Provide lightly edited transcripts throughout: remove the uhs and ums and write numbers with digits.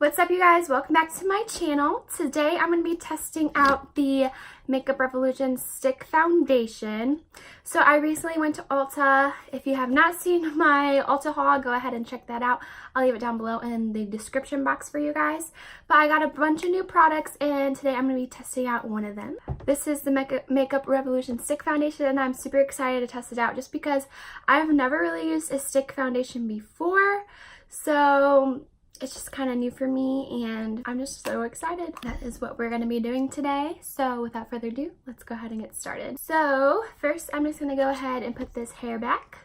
What's up, you guys? Welcome back to my channel. Today I'm going to be testing out the Makeup Revolution Stick Foundation. So I recently went to Ulta. If you have not seen my Ulta haul, go ahead and check that out. I'll leave it down below in the description box for you guys. But I got a bunch of new products and today I'm going to be testing out one of them. This is the Makeup Revolution Stick Foundation and I'm super excited to test it out just because I've never really used a stick foundation before. So it's just kind of new for me and I'm just so excited. That is what we're going to be doing today. So without further ado, let's go ahead and get started. So first I'm just going to go ahead and put this hair back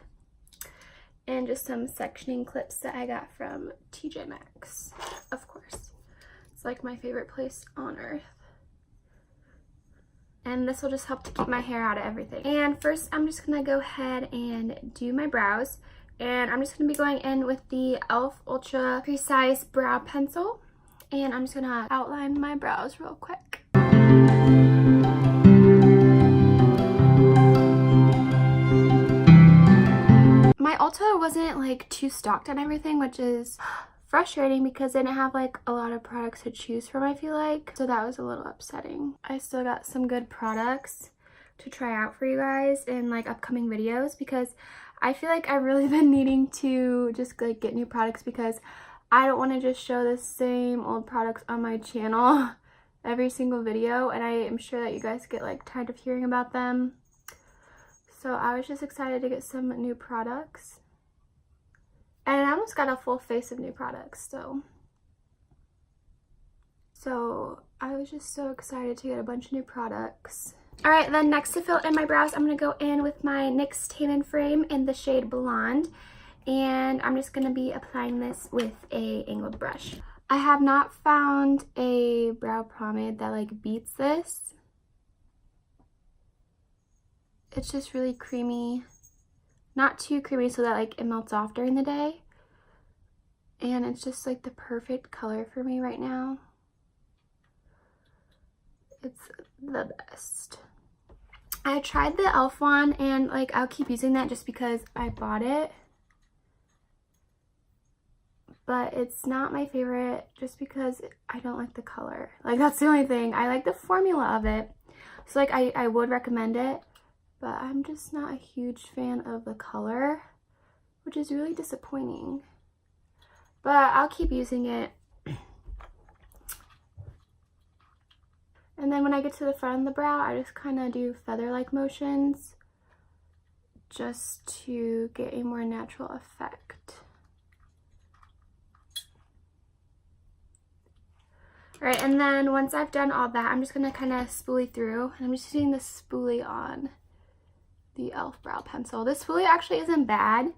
and just some sectioning clips that I got from TJ Maxx, of course. It's like my favorite place on earth. And this will just help to keep my hair out of everything. And first I'm just going to go ahead and do my brows. And I'm just going to be going in with the e.l.f. Ultra Precise Brow Pencil. And I'm just going to outline my brows real quick. My Ulta wasn't like too stocked on everything, which is frustrating because they didn't have like a lot of products to choose from, I feel like. So that was a little upsetting. I still got some good products to try out for you guys in like upcoming videos because I feel like I've really been needing to just like get new products because I don't want to just show the same old products on my channel every single video, and I am sure that you guys get like tired of hearing about them. So I was just excited to get some new products, and I almost got a full face of new products so I was just so excited to get a bunch of new products. Alright, then next to fill in my brows, I'm going to go in with my NYX Tan Frame in the shade Blonde. And I'm just going to be applying this with a angled brush. I have not found a brow pomade that like beats this. It's just really creamy. Not too creamy so that like it melts off during the day. And it's just like the perfect color for me right now. It's the best. I tried the e.l.f. one and like I'll keep using that just because I bought it. But it's not my favorite just because I don't like the color. Like that's the only thing. I like the formula of it. So like I would recommend it. But I'm just not a huge fan of the color, which is really disappointing. But I'll keep using it. And then when I get to the front of the brow, I just kind of do feather-like motions just to get a more natural effect. Alright, and then once I've done all that, I'm just going to kind of spoolie through. And I'm just using the spoolie on the e.l.f. brow pencil. This spoolie actually isn't bad.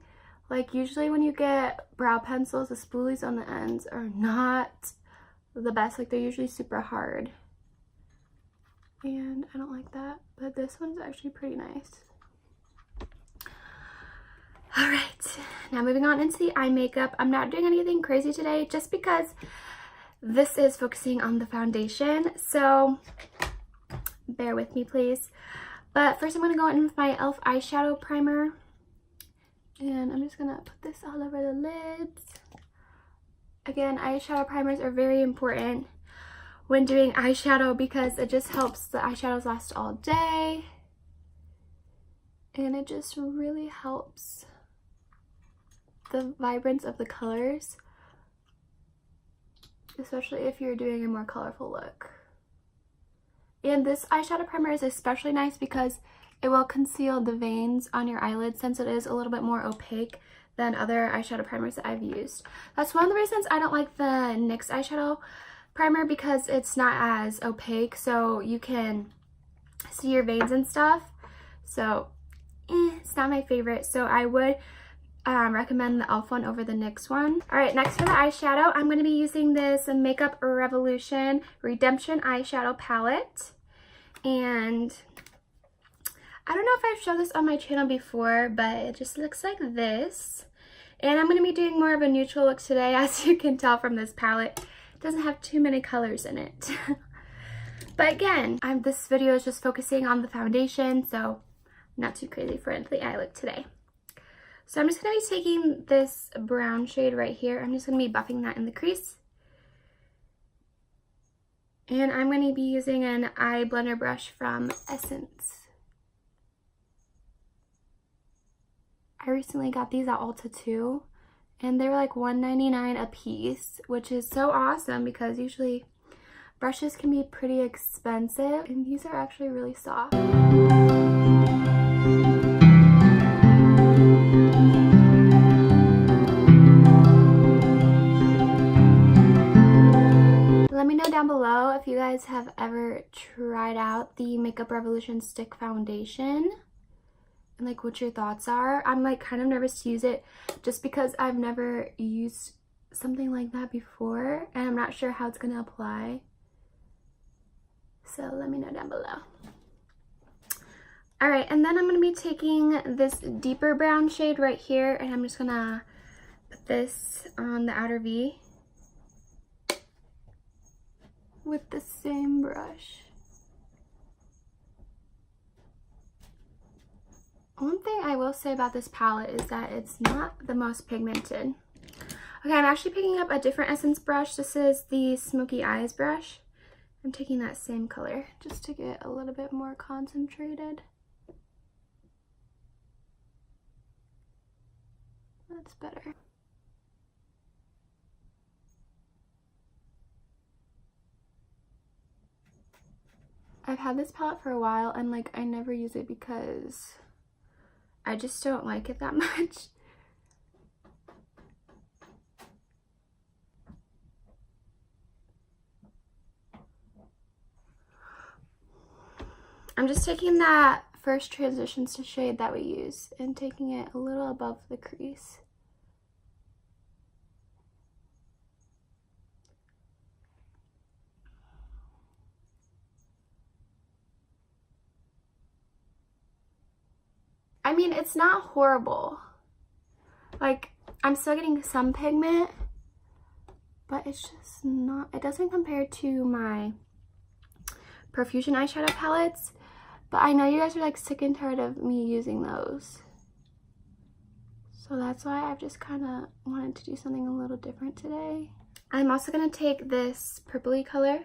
Like usually when you get brow pencils, the spoolies on the ends are not the best. Like they're usually super hard. And I don't like that, but this one's actually pretty nice. Alright, now moving on into the eye makeup. I'm not doing anything crazy today just because this is focusing on the foundation, so bear with me please. But first I'm going to go in with my e.l.f. eyeshadow primer. And I'm just going to put this all over the lids. Again, eyeshadow primers are very important when doing eyeshadow because it just helps the eyeshadows last all day, and it just really helps the vibrance of the colors, especially if you're doing a more colorful look. And this eyeshadow primer is especially nice because it will conceal the veins on your eyelids since it is a little bit more opaque than other eyeshadow primers that I've used. That's one of the reasons I don't like the NYX eyeshadow primer, because it's not as opaque so you can see your veins and stuff. So it's not my favorite, so I would recommend the e.l.f. one over the NYX one. Alright, next for the eyeshadow, I'm going to be using this Makeup Revolution Redemption eyeshadow palette. And I don't know if I've shown this on my channel before, but it just looks like this. And I'm going to be doing more of a neutral look today, as you can tell from this palette. Doesn't have too many colors in it. But again, this video is just focusing on the foundation, so not too crazy for the eye look today. So I'm just going to be taking this brown shade right here. I'm just going to be buffing that in the crease. And I'm going to be using an eye blender brush from Essence. I recently got these at Ulta too, and they were like $1.99 a piece, which is so awesome because usually brushes can be pretty expensive, and these are actually really soft. Let me know down below if you guys have ever tried out the Makeup Revolution Stick Foundation and like what your thoughts are. I'm like kind of nervous to use it just because I've never used something like that before and I'm not sure how it's gonna apply. So let me know down below. All right, and then I'm gonna be taking this deeper brown shade right here and I'm just gonna put this on the outer V with the same brush. One thing I will say about this palette is that it's not the most pigmented. Okay, I'm actually picking up a different Essence brush. This is the Smoky Eyes brush. I'm taking that same color just to get a little bit more concentrated. That's better. I've had this palette for a while and like I never use it because I just don't like it that much. I'm just taking that first Transitions to shade that we use and taking it a little above the crease. I mean, it's not horrible. Like, I'm still getting some pigment, but it's just not, it doesn't compare to my Profusion eyeshadow palettes, but I know you guys are like sick and tired of me using those. So that's why I've just kind of wanted to do something a little different today. I'm also going to take this purpley color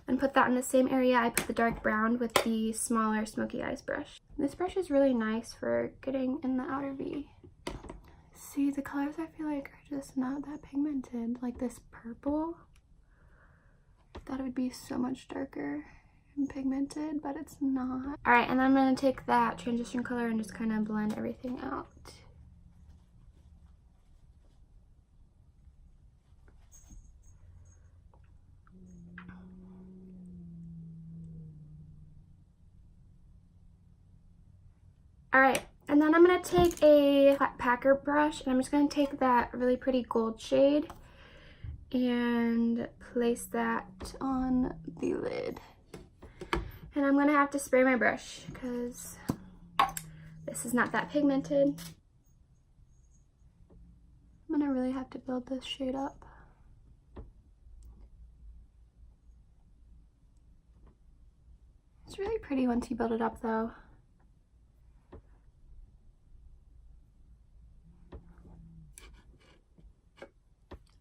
and put that in the same area I put the dark brown with the smaller Smoky Eyes brush. This brush is really nice for getting in the outer V. See, the colors I feel like are just not that pigmented. Like this purple, I thought it would be so much darker and pigmented, but it's not. All right, and then I'm gonna take that transition color and just kind of blend everything out. All right, and then I'm gonna take a flat packer brush and I'm just gonna take that really pretty gold shade and place that on the lid. And I'm gonna have to spray my brush because this is not that pigmented. I'm gonna really have to build this shade up. It's really pretty once you build it up though.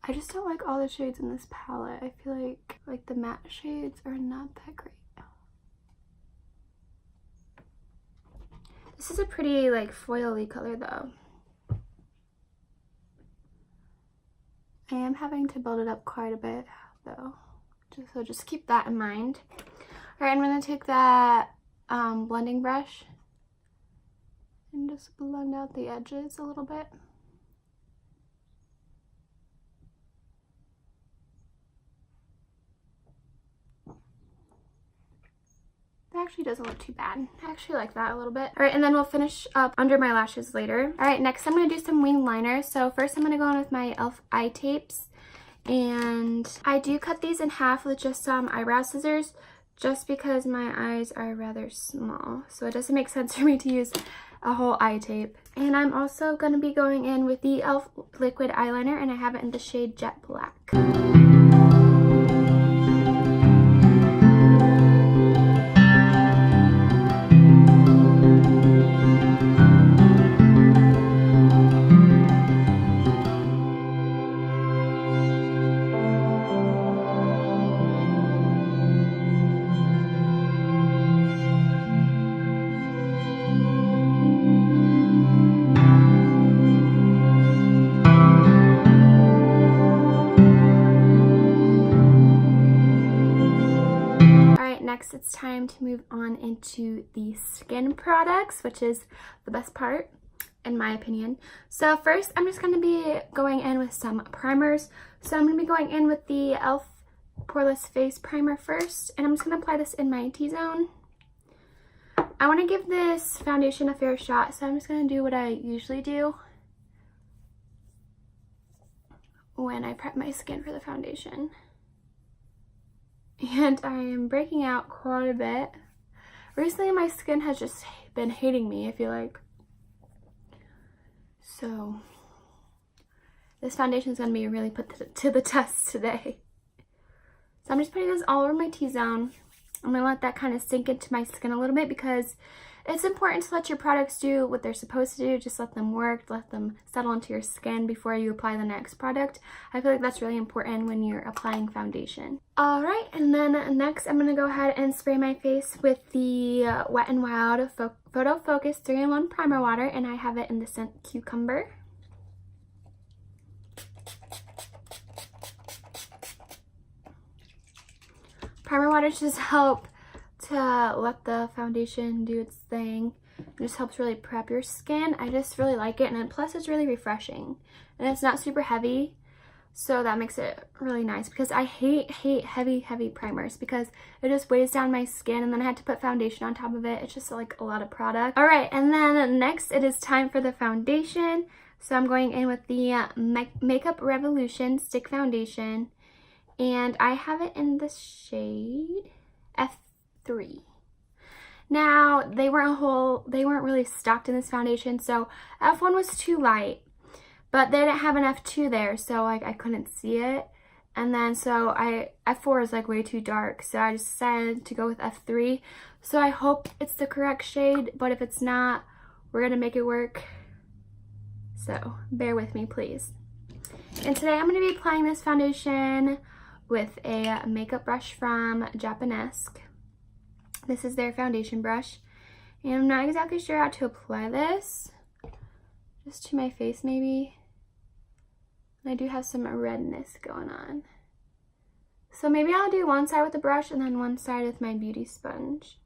I just don't like all the shades in this palette. I feel like the matte shades are not that great. This is a pretty like foily color though. I am having to build it up quite a bit though, so just keep that in mind. All right, I'm gonna take that blending brush and just blend out the edges a little bit. That actually doesn't look too bad. I actually like that a little bit. All right, and then we'll finish up under my lashes later. All right, next I'm gonna do some wing liner. So first I'm gonna go in with my e.l.f. eye tapes. And I do cut these in half with just some eyebrow scissors just because my eyes are rather small. So it doesn't make sense for me to use a whole eye tape. And I'm also gonna be going in with the e.l.f. liquid eyeliner and I have it in the shade Jet Black. next it's time to move on into the skin products, which is the best part in my opinion. So first I'm just going to be going in with some primers. So I'm going to be going in with the e.l.f. Poreless Face Primer first, and I'm just going to apply this in my T-zone. I want to give this foundation a fair shot, so I'm just going to do what I usually do when I prep my skin for the foundation. And I am breaking out quite a bit. Recently my skin has just been hating me, I feel like. So this foundation is going to be really put to the test today. So I'm just putting this all over my T-zone. I'm going to let that kind of sink into my skin a little bit because it's important to let your products do what they're supposed to do. Just let them work, let them settle into your skin before you apply the next product. I feel like that's really important when you're applying foundation. Alright, and then next I'm going to go ahead and spray my face with the Wet n Wild Photo Focus 3-in-1 Primer Water, and I have it in the scent Cucumber. Primer waters just help to let the foundation do its thing. It just helps really prep your skin. I just really like it, and plus it's really refreshing. And it's not super heavy, so that makes it really nice because I hate heavy primers because it just weighs down my skin, and then I had to put foundation on top of it. It's just like a lot of product. Alright, and then next it is time for the foundation. So I'm going in with the Makeup Revolution Stick Foundation. And I have it in the shade F3. Now, they weren't really stocked in this foundation, so F1 was too light. But they didn't have an F2 there, so like I couldn't see it. And then so F4 is like way too dark, so I just decided to go with F3. So I hope it's the correct shade, but if it's not, we're gonna make it work. So bear with me, please. And today I'm gonna be applying this foundation with a makeup brush from Japanesque. This is their foundation brush, and I'm not exactly sure how to apply this. Just to my face maybe. I do have some redness going on. So maybe I'll do one side with the brush and then one side with my beauty sponge.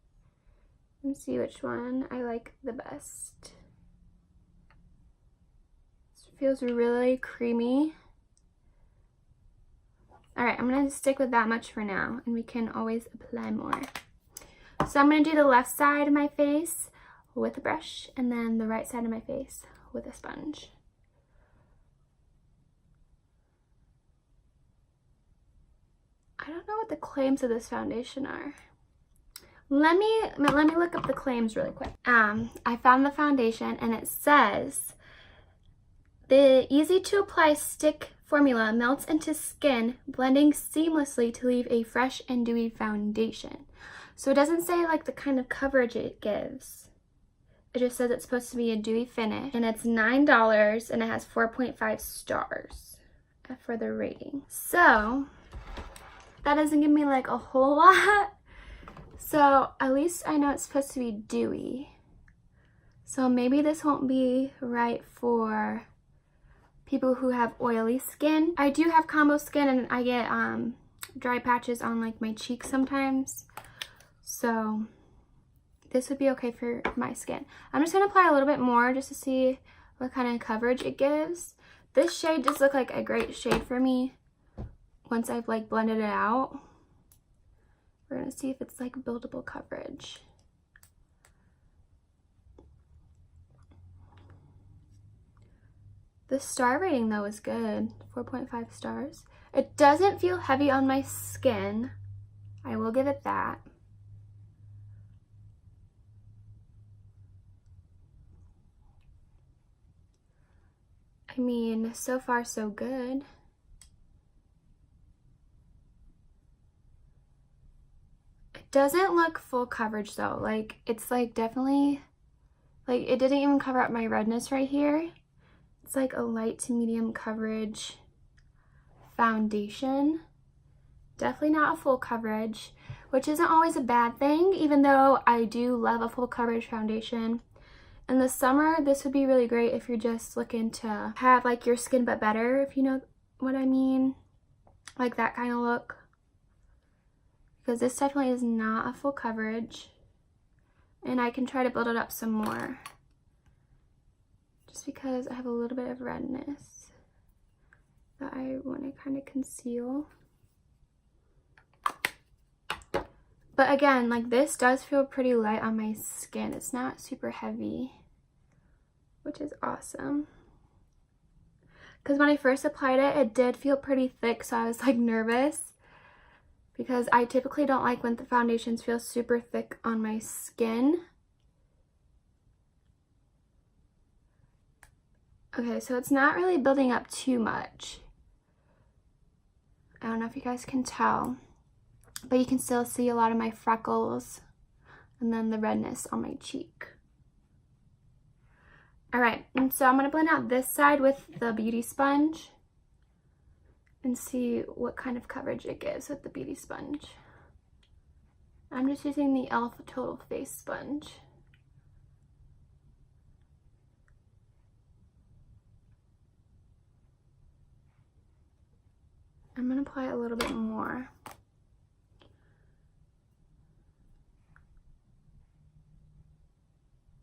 And see which one I like the best. This feels really creamy. Alright, I'm going to stick with that much for now, and we can always apply more. So I'm going to do the left side of my face with a brush, and then the right side of my face with a sponge. I don't know what the claims of this foundation are. Let me look up the claims really quick. I found the foundation, and it says, the easy to apply stick formula melts into skin, blending seamlessly to leave a fresh and dewy foundation. So it doesn't say like the kind of coverage it gives. It just says it's supposed to be a dewy finish, and it's $9, and it has 4.5 stars for the rating. So that doesn't give me like a whole lot. So at least I know it's supposed to be dewy. So maybe this won't be right for people who have oily skin. I do have combo skin, and I get dry patches on like my cheeks sometimes. So this would be okay for my skin. I'm just gonna apply a little bit more just to see what kind of coverage it gives. This shade does look like a great shade for me once I've like blended it out. We're gonna see if it's like buildable coverage. The star rating though is good, 4.5 stars. It doesn't feel heavy on my skin. I will give it that. I mean, so far so good. It doesn't look full coverage though. Like, it's like definitely, like it didn't even cover up my redness right here. It's like a light to medium coverage foundation. Definitely not a full coverage, which isn't always a bad thing, even though I do love a full coverage foundation. In the summer, this would be really great if you're just looking to have like your skin but better, if you know what I mean. Like that kind of look. because this definitely is not a full coverage. And I can try to build it up some more, just because I have a little bit of redness that I want to kind of conceal. But again, like, this does feel pretty light on my skin. It's not super heavy, which is awesome. Because when I first applied it, it did feel pretty thick, so I was like nervous, because I typically don't like when the foundations feel super thick on my skin. Okay, so it's not really building up too much. I don't know if you guys can tell, but you can still see a lot of my freckles and then the redness on my cheek. All right, and so I'm gonna blend out this side with the beauty sponge and see what kind of coverage it gives with the beauty sponge. I'm just using the e.l.f. Total Face Sponge. I'm gonna apply a little bit more.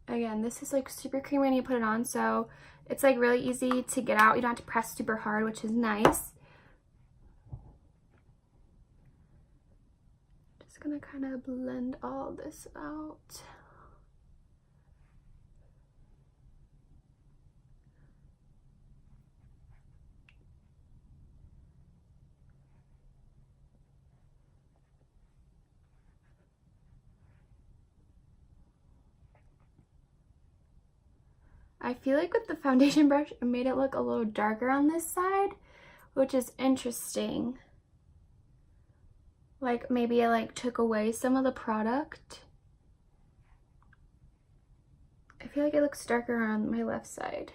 Again, this is like super creamy when you put it on, so it's like really easy to get out. You don't have to press super hard, which is nice. Just gonna kind of blend all this out. I feel like with the foundation brush, it made it look a little darker on this side, which is interesting. Like, maybe I like took away some of the product. I feel like it looks darker on my left side,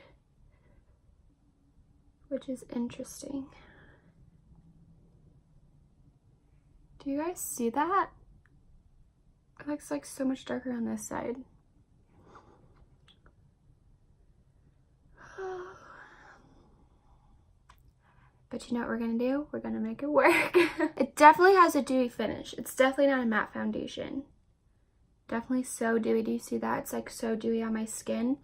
which is interesting. Do you guys see that? It looks like so much darker on this side. But you know what we're gonna do? We're gonna make it work. It definitely has a dewy finish. It's definitely not a matte foundation. Definitely so dewy. Do you see that? It's like so dewy on my skin.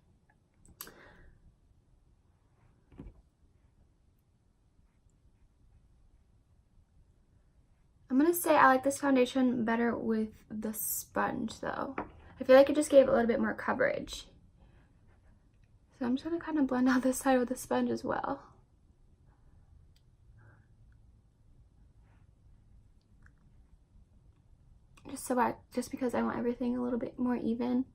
I'm gonna say I like this foundation better with the sponge though. I feel like it just gave a little bit more coverage. So I'm just gonna kind of blend out this side with the sponge as well. Just because I want everything a little bit more even.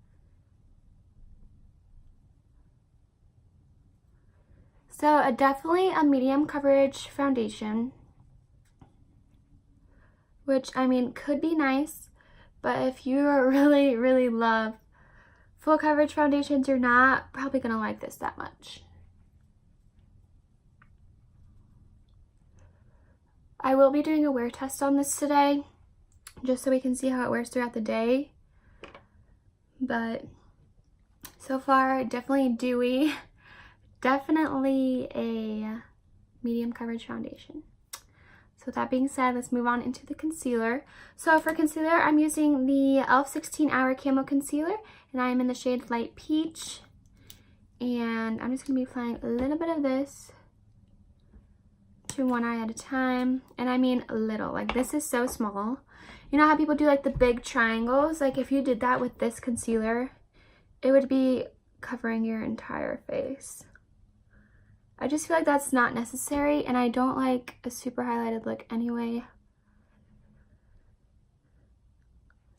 So definitely a medium coverage foundation, which I mean could be nice, but if you really love full coverage foundations, you're not probably gonna like this that much. I will be doing a wear test on this today, just so we can see how it wears throughout the day. But so far, definitely dewy, definitely a medium coverage foundation. So with that being said, let's move on into the concealer. So for concealer, I'm using the e.l.f. 16 Hour Camo Concealer, and I am in the shade Light Peach. And I'm just gonna be applying a little bit of this to one eye at a time. And I mean little, like this is so small. You know how people do like the big triangles? Like if you did that with this concealer, it would be covering your entire face. I just feel like that's not necessary, and I don't like a super highlighted look anyway.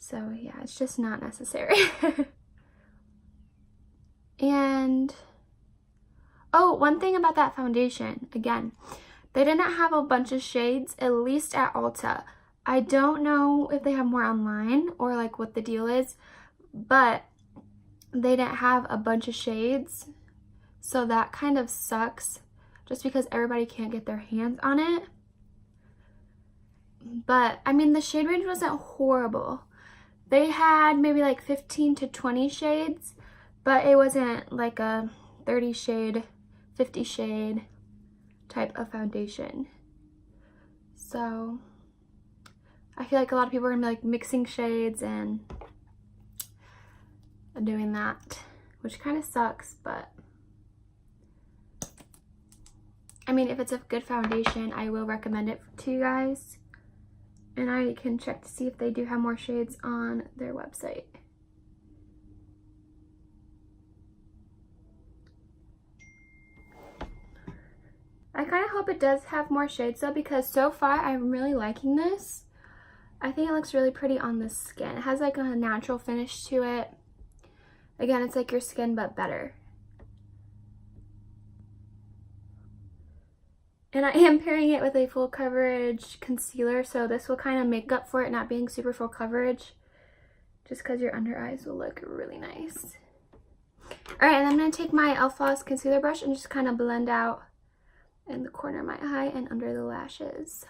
So yeah, it's just not necessary. And, oh, one thing about that foundation, again, they didn't have a bunch of shades, at least at Ulta. I don't know if they have more online or like what the deal is, but they didn't have a bunch of shades. So that kind of sucks, just because everybody can't get their hands on it. But I mean, the shade range wasn't horrible. They had maybe like 15 to 20 shades, but it wasn't like a 30 shade, 50 shade type of foundation. So I feel like a lot of people are gonna be like mixing shades and doing that, which kind of sucks, but I mean, if it's a good foundation, I will recommend it to you guys. And I can check to see if they do have more shades on their website. I kind of hope it does have more shades though, because so far I'm really liking this. I think it looks really pretty on the skin. It has like a natural finish to it. Again, it's like your skin but better. And I am pairing it with a full coverage concealer, so this will kind of make up for it not being super full coverage, just because your under eyes will look really nice. Alright, and I'm going to take my Elf Floss concealer brush and just kind of blend out in the corner of my eye and under the lashes.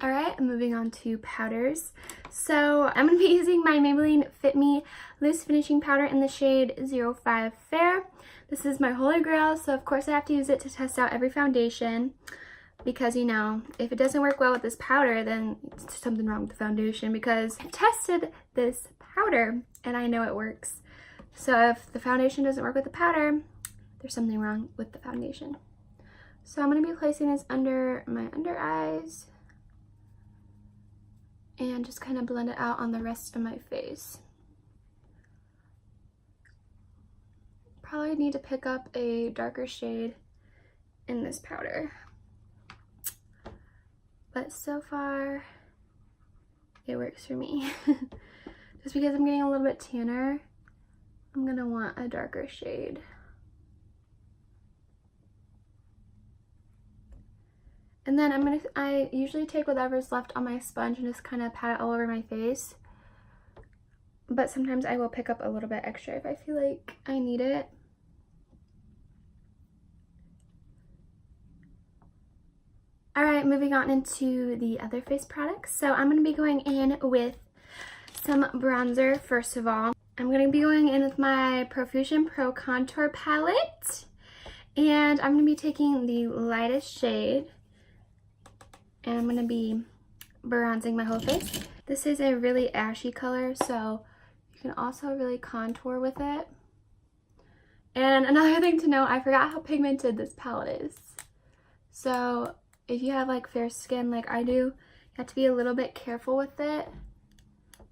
Alright, moving on to powders. So I'm going to be using my Maybelline Fit Me Loose Finishing Powder in the shade 05 Fair. This is my holy grail, so of course I have to use it to test out every foundation. Because, you know, if it doesn't work well with this powder, then it's something wrong with the foundation. Because I've tested this powder and I know it works. So if the foundation doesn't work with the powder, there's something wrong with the foundation. So I'm going to be placing this under my under eyes. And just kind of blend it out on the rest of my face. Probably need to pick up a darker shade in this powder. But so far, it works for me. Just because I'm getting a little bit tanner, I'm gonna want a darker shade. And then I usually take whatever's left on my sponge and just kind of pat it all over my face. But sometimes I will pick up a little bit extra if I feel like I need it. Alright, moving on into the other face products. So I'm going to be going in with some bronzer first of all. I'm going to be going in with my Profusion Pro Contour Palette. And I'm going to be taking the lightest shade. And I'm going to be bronzing my whole face. This is a really ashy color, so you can also really contour with it. And another thing to note, I forgot how pigmented this palette is. So if you have like fair skin like I do, you have to be a little bit careful with it,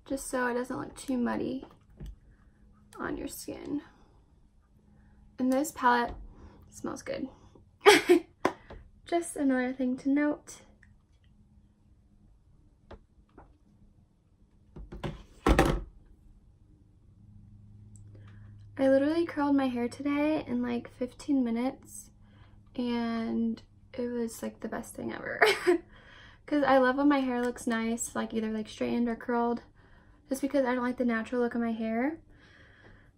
just so it doesn't look too muddy on your skin. And this palette smells good. Just another thing to note. I literally curled my hair today in like 15 minutes and it was like the best thing ever. Because I love when my hair looks nice, like either like straightened or curled, just because I don't like the natural look of my hair.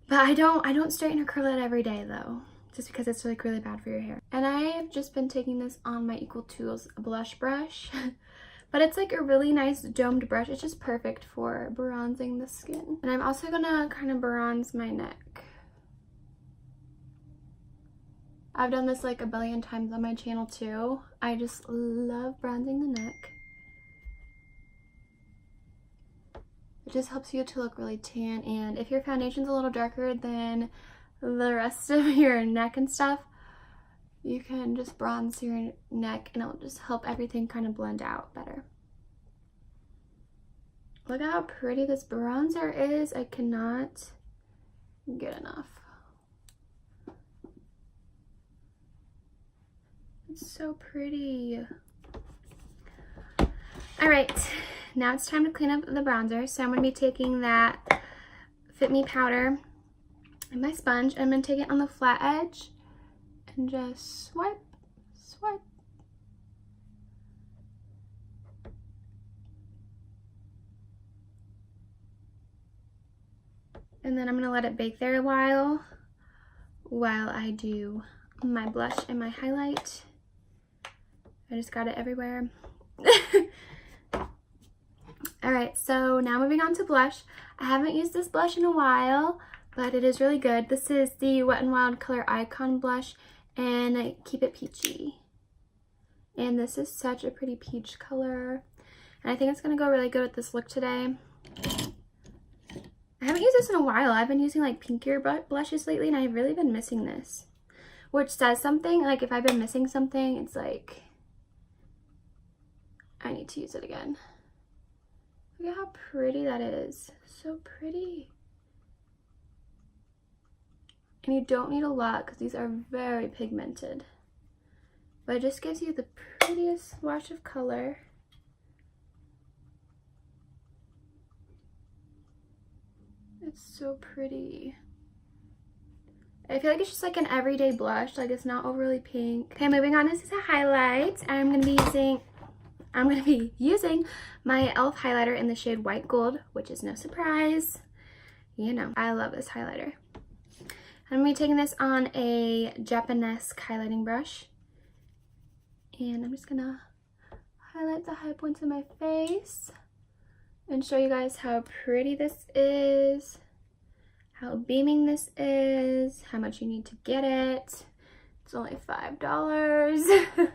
But I don't straighten or curl it every day though, just because it's like really bad for your hair. And I've just been taking this on my Equal Tools blush brush. But it's like a really nice domed brush. It's just perfect for bronzing the skin. And I'm also gonna kind of bronze my neck. I've done this like a billion times on my channel too. I just love bronzing the neck. It just helps you to look really tan, and if your foundation's a little darker than the rest of your neck and stuff, you can just bronze your neck and it'll just help everything kind of blend out better. Look at how pretty this bronzer is. I cannot get enough. It's so pretty. Alright, now it's time to clean up the bronzer. So I'm going to be taking that Fit Me powder and my sponge, and I'm going to take it on the flat edge and just swipe, swipe. And then I'm going to let it bake there a while I do my blush and my highlight. I just got it everywhere. All Alright, so now moving on to blush. I haven't used this blush in a while, but it is really good. This is the Wet n Wild Color Icon blush, and Keep It Peachy. And this is such a pretty peach color. And I think it's going to go really good with this look today. I haven't used this in a while. I've been using like pinkier blushes lately, and I've really been missing this. Which says something. Like if I've been missing something, it's like I need to use it again. Look at how pretty that is. So pretty. And you don't need a lot because these are very pigmented. But it just gives you the prettiest wash of color. It's so pretty. I feel like it's just like an everyday blush. Like it's not overly pink. Okay, moving on. This is a highlight. I'm gonna be using my e.l.f. highlighter in the shade White Gold, which is no surprise. You know, I love this highlighter. I'm gonna be taking this on a Japanese highlighting brush. And I'm just gonna highlight the high points of my face and show you guys how pretty this is, how beaming this is, how much you need to get it. It's only $5.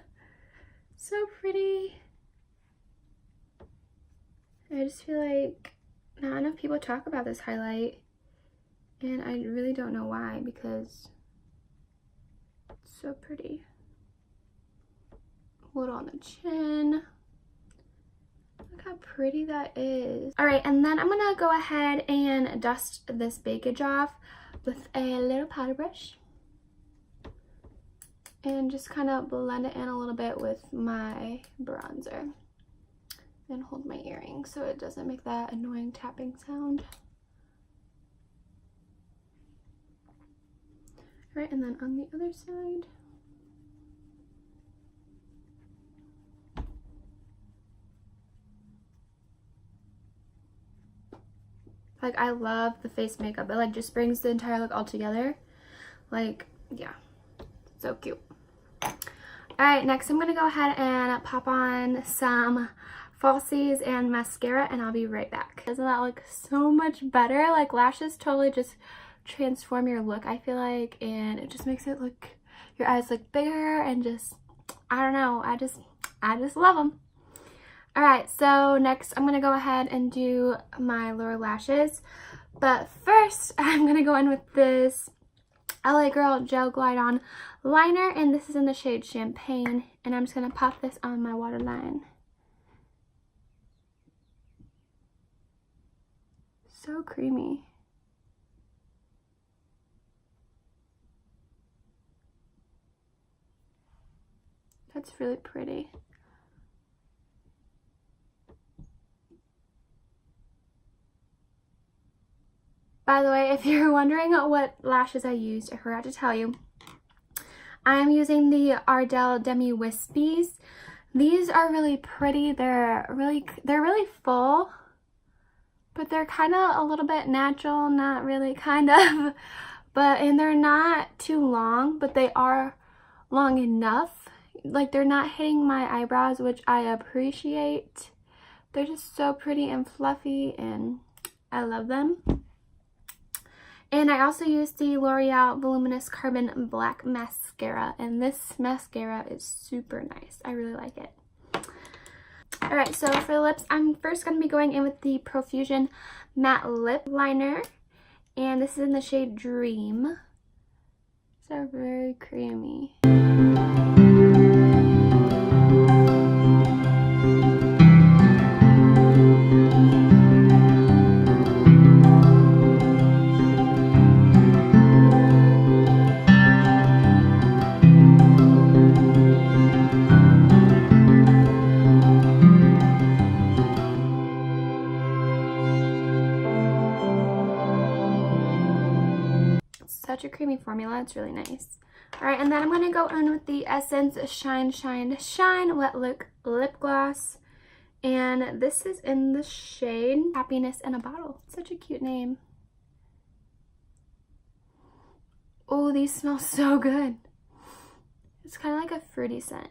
So pretty. I just feel like not enough people talk about this highlight, and I really don't know why, because it's so pretty. A little on the chin. Look how pretty that is. All right, and then I'm gonna go ahead and dust this bakage off with a little powder brush and just kind of blend it in a little bit with my bronzer and hold my earring so it doesn't make that annoying tapping sound. All right, and then on the other side. Like, I love the face makeup. It like just brings the entire look all together. Like, yeah, so cute. All right, next I'm gonna go ahead and pop on some falsies and mascara, and I'll be right back. Doesn't that look so much better? Like, lashes totally just transform your look, I feel like, and it just makes it look, your eyes look bigger, and just, I don't know, I just love them. All right, so next I'm gonna go ahead and do my lower lashes, but first I'm gonna go in with this LA Girl Gel Glide On liner, and this is in the shade Champagne, and I'm just gonna pop this on my waterline. So creamy. That's really pretty. By the way, if you're wondering what lashes I used, I forgot to tell you. I'm using the Ardell Demi Wispies. These are really pretty. They're really full, but they're kind of a little bit natural, not really, kind of. And they're not too long, but they are long enough. Like, they're not hitting my eyebrows, which I appreciate. They're just so pretty and fluffy, and I love them. And I also used the L'Oreal Voluminous Carbon Black Mascara, and this mascara is super nice. I really like it. Alright, so for the lips, I'm first going to be going in with the Profusion Matte Lip Liner, and this is in the shade Dream. So very creamy. Such a creamy formula. It's really nice. All right, and then I'm going to go in with the Essence Shine Shine Shine Wet Look Lip Gloss, and this is in the shade Happiness in a Bottle. Such a cute name. Oh, these smell so good. It's kind of like a fruity scent.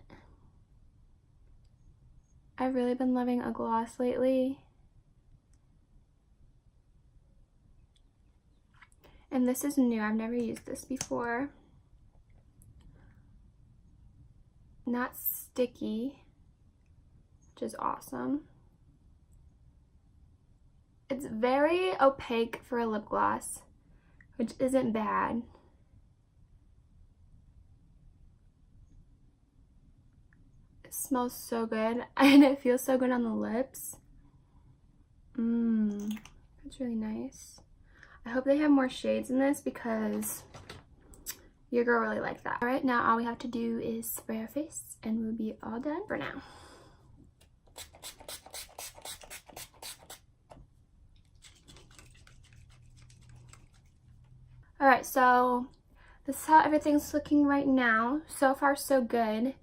I've really been loving a gloss lately, And this is new. I've never used this before. Not sticky, which is awesome. It's very opaque for a lip gloss, which isn't bad. It smells so good and it feels so good on the lips. That's really nice. I hope they have more shades in this because your girl really liked that. All right, now all we have to do is spray our face and we'll be all done for now. All right, so this is how everything's looking right now. So far, so good.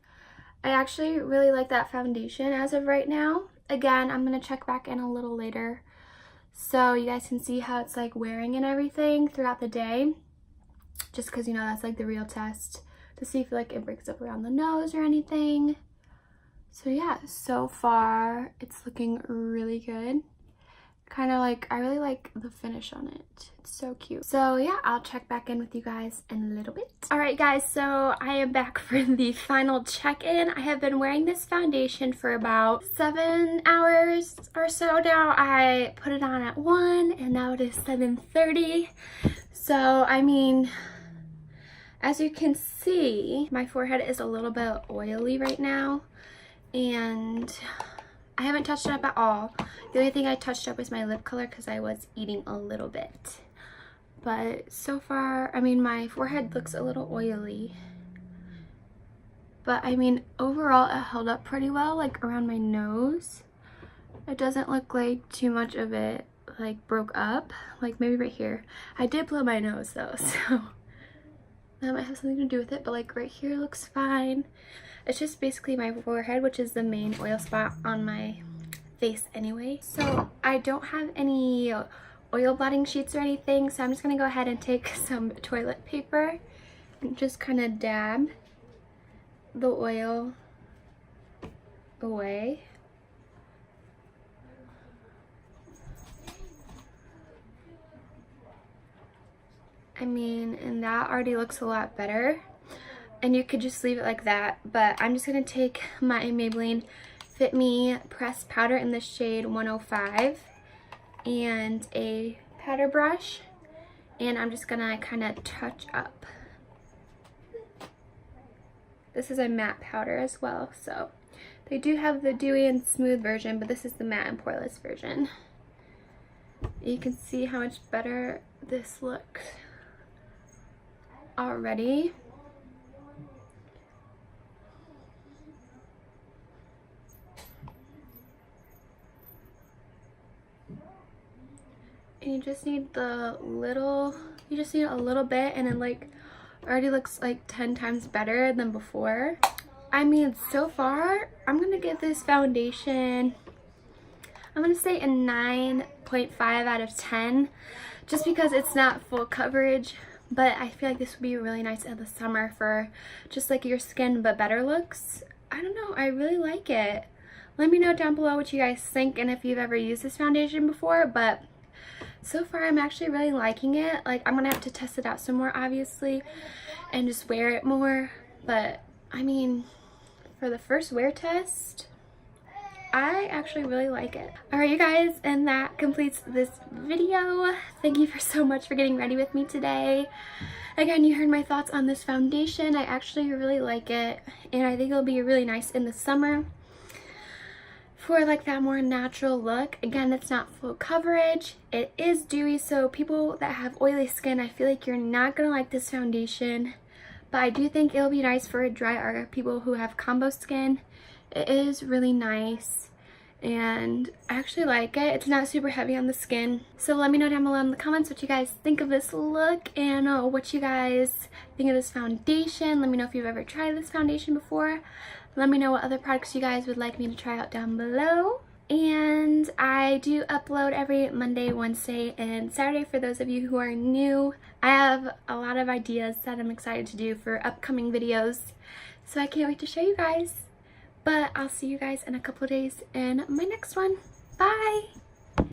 I actually really like that foundation as of right now. Again, I'm gonna check back in a little later so you guys can see how it's like wearing and everything throughout the day. Just because, you know, that's like the real test to see if like it breaks up around the nose or anything. So yeah, so far it's looking really good. Kind of like, I really like the finish on it. It's so cute. So yeah, I'll check back in with you guys in a little bit. All right guys, so I am back for the final check-in. I have been wearing this foundation for about 7 hours or so now. I put it on at 1 and now it is 7:30. So I mean, as you can see, my forehead is a little bit oily right now and I haven't touched it up at all. The only thing I touched up was my lip color because I was eating a little bit. But so far, I mean, my forehead looks a little oily. But I mean, overall it held up pretty well, like around my nose. It doesn't look like too much of it like broke up, like maybe right here. I did blow my nose though, so that might have something to do with it, but like right here looks fine. It's just basically my forehead, which is the main oil spot on my face anyway. So I don't have any oil blotting sheets or anything, so I'm just gonna go ahead and take some toilet paper and just kind of dab the oil away. I mean, and that already looks a lot better. And you could just leave it like that, but I'm just gonna take my Maybelline Fit Me pressed powder in the shade 105 and a powder brush, and I'm just gonna kind of touch up. This is a matte powder as well, so they do have the dewy and smooth version, but this is the matte and poreless version. You can see how much better this looks already. And you just need a little bit, and it like already looks like 10 times better than before. I mean, so far I'm gonna give this foundation, I'm gonna say a 9.5 out of 10, just because it's not full coverage, but I feel like this would be really nice in the summer for just like your skin but better looks. I don't know, I really like it. Let me know down below what you guys think and if you've ever used this foundation before, but so far I'm actually really liking it. Like, I'm gonna have to test it out some more obviously and just wear it more, but I mean, for the first wear test, I actually really like it. Alright you guys, and that completes this video. Thank you so much for getting ready with me today. Again, you heard my thoughts on this foundation. I actually really like it, and I think it'll be really nice in the summer for like that more natural look. Again, it's not full coverage, it is dewy, so people that have oily skin, I feel like you're not gonna like this foundation, but I do think it'll be nice for dry or people who have combo skin. It is really nice and I actually like it. It's not super heavy on the skin. So let me know down below in the comments what you guys think of this look and what you guys think of this foundation. Let me know if you've ever tried this foundation before. Let me know what other products you guys would like me to try out down below. And I do upload every Monday, Wednesday, and Saturday for those of you who are new. I have a lot of ideas that I'm excited to do for upcoming videos, so I can't wait to show you guys. But I'll see you guys in a couple of days in my next one. Bye!